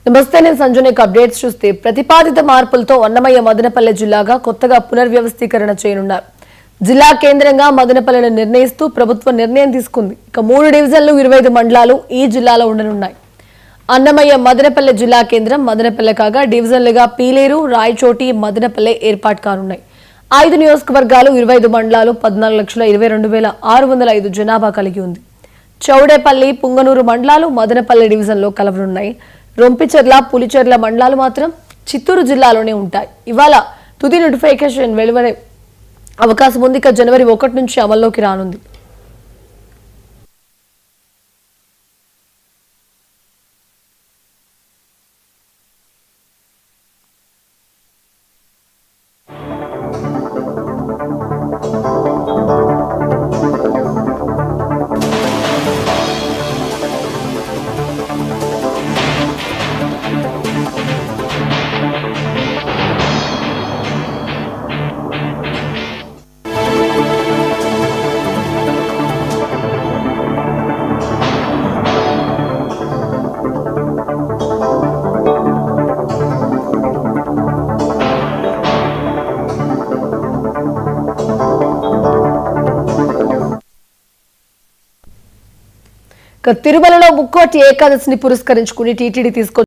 నమస్తే, నేను సంజునేక్ అప్డేట్స్ చూస్తే ప్రతిపాదిత మార్పులతో అన్నమయ్య మదనపల్లె జిల్లాగా కొత్తగా పునర్వ్యవస్థీకరణ చేయనున్నారు. జిల్లా కేంద్రంగా మదనపల్లెను నిర్ణయిస్తూ ప్రభుత్వం నిర్ణయం తీసుకుంది. ఇక 3 డివిజన్లు 25 మండలాలు ఈ జిల్లాలో ఉండనున్నాయి. అన్నమయ్య మదనపల్లె జిల్లా కేంద్రం మదనపల్లె కాగా డివిజన్లుగా పీలేరు, రాయచోటి, మదనపల్లె ఏర్పాటు కానున్నాయి. 5 నియోజకవర్గాలు, 25 మండలాలు, 14,22,605 జనాభా కలిగి ఉంది. చౌడేపల్లి, పుంగనూరు మండలాలు మదనపల్లె డివిజన్లో కలవనున్నాయి. రొంపిచెర్ల, పులిచెర్ల మండలాలు మాత్రం చిత్తూరు జిల్లాలోనే ఉంటాయి. ఇవాళ తుది నోటిఫికేషన్ వెలువడే అవకాశం ఉంది. ఇక జనవరి 1 నుంచి అమల్లోకి రానుంది. తిరుమలలో ముక్కోటి ఏకాదశిని పురస్కరించుకుని టీటీడీ తీసుకొచ్చిన